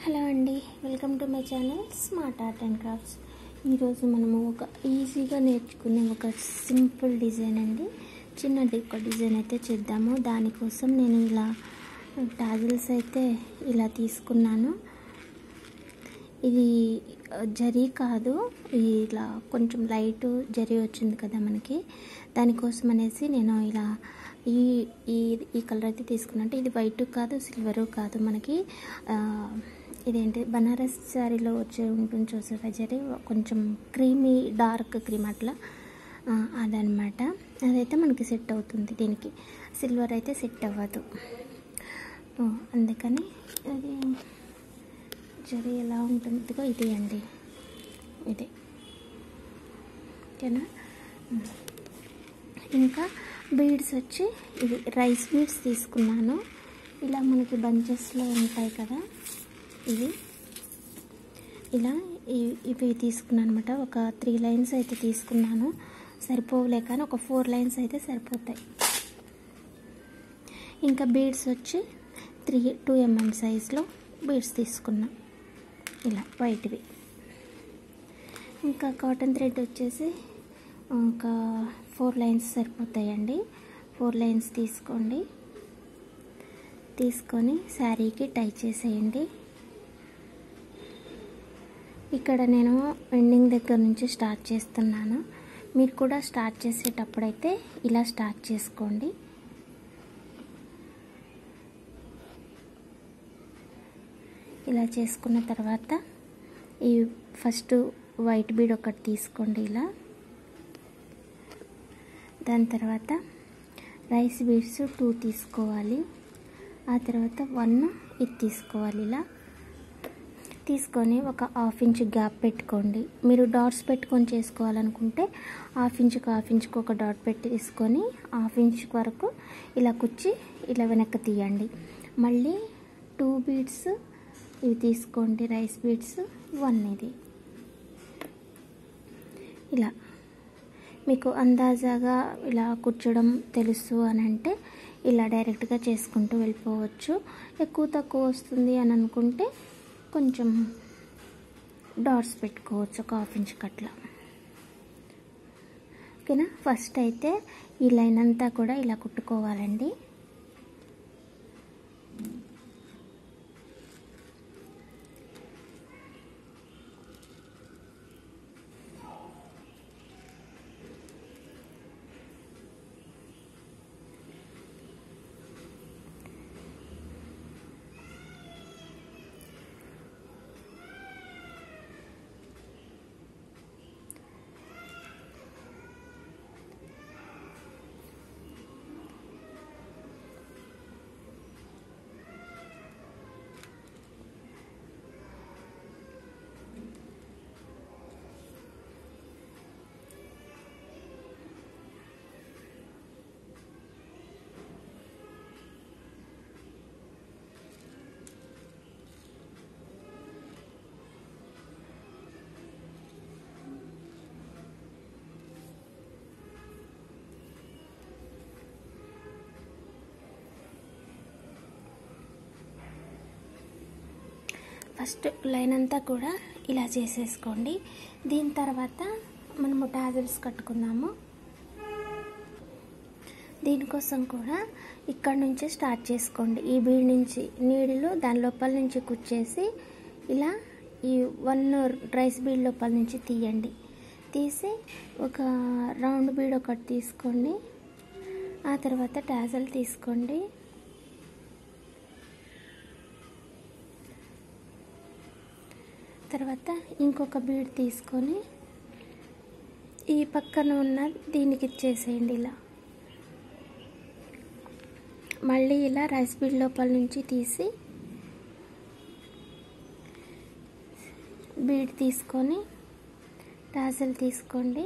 Hello అండి, welcome to my channel smart art and crafts. ఈరోజు మనము ఒక ఈజీగా నేర్చుకునే ఒక సింపుల్ డిజైన్ అండి, చిన్నది ఒక డిజైన్ అయితే చేద్దాము. దానికోసం నేను ఇలా టాజిల్స్ అయితే ఇలా తీసుకున్నాను. ఇది జరీ కాదు, ఇలా కొంచెం లైట్ జరీ వచ్చింది కదా మనకి, దానికోసం అనేసి నేను ఇలా ఈ ఈ ఈ కలర్ అయితే తీసుకున్నాను. అంటే ఇది వైట్ కాదు, సిల్వరు కాదు, మనకి ఇదేంటి బనారస్ శారీలో వచ్చే ఉంటుంది చూసారా జరీ, కొంచెం క్రీమీ డార్క్ క్రీమ్ అట్లా, అదనమాట. అదైతే మనకి సెట్ అవుతుంది, దీనికి సిల్వర్ అయితే సెట్ అవ్వదు. అందుకని అది జరీ ఎలా ఉంటుందో ఇది అండి, ఇది ఓకేనా. ఇంకా బీడ్స్ వచ్చి ఇవి రైస్ బీడ్స్ తీసుకున్నాను. ఇలా మనకి బంచెస్లో ఉంటాయి కదా, ఇవి ఇలా ఇవి తీసుకున్నాను అనమాట. ఒక 3 లైన్స్ అయితే తీసుకున్నాను, సరిపోలే కానీ ఒక 4 లైన్స్ అయితే సరిపోతాయి. ఇంకా బీడ్స్ వచ్చి 2 mm సైజులో బీడ్స్ తీసుకున్నాం, ఇలా వైట్వి. ఇంకా కాటన్ థ్రెడ్ వచ్చేసి ఒక 4 లైన్స్ సరిపోతాయండి. 4 లైన్స్ తీసుకోండి, తీసుకొని శారీకి టై చేసేయండి. ఇక్కడ నేను ఎండింగ్ దగ్గర నుంచి స్టార్ట్ చేస్తున్నాను. మీరు కూడా స్టార్ట్ చేసేటప్పుడైతే ఇలా స్టార్ట్ చేసుకోండి. ఇలా చేసుకున్న తర్వాత ఈ ఫస్ట్ వైట్ బీడ్ ఒకటి తీసుకోండి ఇలా. దాని తర్వాత రైస్ బీడ్స్ 2 తీసుకోవాలి. ఆ తర్వాత 1 ఇది తీసుకోవాలి. ఇలా తీసుకొని ఒక 1/2 ఇంచ్ గ్యాప్ పెట్టుకోండి. మీరు డాట్స్ పెట్టుకొని చేసుకోవాలనుకుంటే 1/2 ఇంచుకు 1/2 ఇంచుకు ఒక డాట్ పెట్టి తీసుకొని 1/2 ఇంచ్ వరకు ఇలా కుచ్చి ఇలా వెనక్కి తీయండి. మళ్ళీ 2 బీడ్స్ ఇవి తీసుకోండి, రైస్ బీడ్స్ 1 ఇది. ఇలా మీకు అందాజాగా ఇలా కుచ్చడం తెలుసు అని అంటే ఇలా డైరెక్ట్గా చేసుకుంటూ వెళ్ళిపోవచ్చు. ఎక్కువ తక్కువ వస్తుంది అని అనుకుంటే కొంచెం డాట్స్ పెట్టుకోవచ్చు, ఒక 1/2 ఇంచ్ అట్లా, ఓకేనా. ఫస్ట్ అయితే ఈ లైన్ అంతా కూడా ఇలా కుట్టుకోవాలండి. ఫస్ట్ లైన్ అంతా కూడా ఇలా చేసేసుకోండి. దీని తర్వాత మనము టాజిల్స్ కట్టుకుందాము. దీనికోసం కూడా ఇక్కడ నుంచే స్టార్ట్ చేసుకోండి. ఈ బీడ్ నుంచి నీడిలో దాని లోపల నుంచి కుచ్చేసి ఇలా ఈ 1 రైస్ బీడ్ లోపల నుంచి తీయండి. తీసి ఒక రౌండ్ బీడ్ ఒకటి తీసుకోండి. ఆ తర్వాత టాజిల్ తీసుకోండి. తర్వాత ఇంకొక బీడ్ తీసుకొని ఈ పక్కన ఉన్న దీనికి ఇచ్చేసేయండి ఇలా. మళ్ళీ ఇలా రైస్ బీడ్ లోపల నుంచి తీసి బీడ్ తీసుకొని టాజిల్ తీసుకోండి.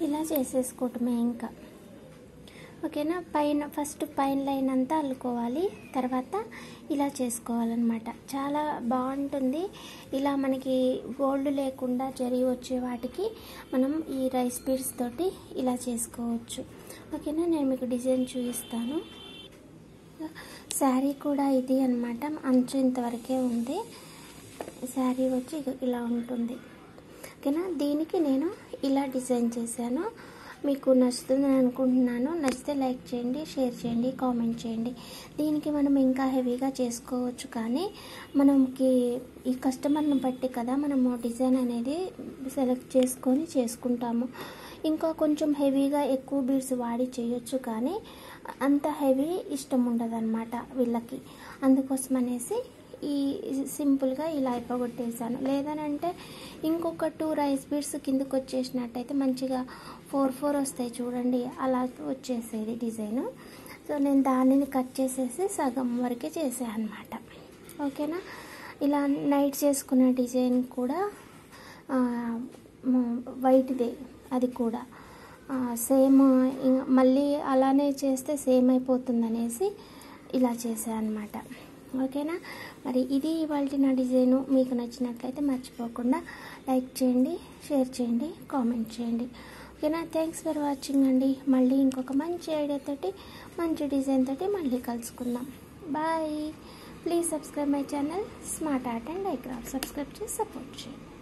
ఇలా చేసేసుకోవటమే ఇంకా. ఓకేనా, ఫస్ట్ పైన లైన్ అంతా అల్లుకోవాలి, తర్వాత ఇలా చేసుకోవాలన్నమాట. చాలా బాగుంటుంది. ఇలా మనకి గోల్డ్ లేకుండా జరిగి వచ్చే వాటికి మనం ఈ రైస్ బీడ్స్ తోటి ఇలా చేసుకోవచ్చు. ఓకేనా, నేను మీకు డిజైన్ చూపిస్తాను. శారీ కూడా ఇది అన్నమాట, అంచు ఇంతవరకే ఉంది. శారీ వచ్చి ఇలా ఉంటుంది. ఓకేనా, దీనికి నేను ఇలా డిజైన్ చేశాను. మీకు నచ్చుతుందని అనుకుంటున్నాను. నచ్చితే లైక్ చేయండి, షేర్ చేయండి, కామెంట్ చేయండి. దీనికి మనం ఇంకా హెవీగా చేసుకోవచ్చు, కానీ మనకి ఈ కస్టమర్ని బట్టి కదా మనము డిజైన్ అనేది సెలెక్ట్ చేసుకొని చేసుకుంటాము. ఇంకా కొంచెం హెవీగా ఎక్కువ బీడ్స్ వాడి చేయొచ్చు, కానీ అంత హెవీ ఇష్టం ఉండదు అన్నమాట వీళ్ళకి. అందుకోసం అనేసి ఈ సింపుల్గా ఇలా అయిపోగొట్టేసాను. లేదనంటే ఇంకొక 2 రైస్ బీడ్స్ కిందకు వచ్చేసినట్టయితే మంచిగా 4 వస్తాయి చూడండి, అలా వచ్చేసేది డిజైను. సో నేను దానిని కట్ చేసేసి సగం వరకే చేసాను అన్నమాట. ఓకేనా, ఇలా నైట్ చేసుకున్న డిజైన్ కూడా వైట్దే, అది కూడా సేమ్. మళ్ళీ అలానే చేస్తే సేమ్ అయిపోతుంది అనేసి ఇలా చేసాను అన్నమాట. ఓకేనా, మరి ఇది ఇవాళ నా డిజైను. మీకు నచ్చినట్లయితే మర్చిపోకుండా లైక్ చేయండి, షేర్ చేయండి, కామెంట్ చేయండి. ఓకేనా, థ్యాంక్స్ ఫర్ వాచింగ్ అండి. మళ్ళీ ఇంకొక మంచి ఐడియా తోటి, మంచి డిజైన్ తోటి మళ్ళీ కలుసుకుందాం. Bye. Please subscribe my channel smart art and DIY craft. Subscribe చేసి సపోర్ట్ చేయండి.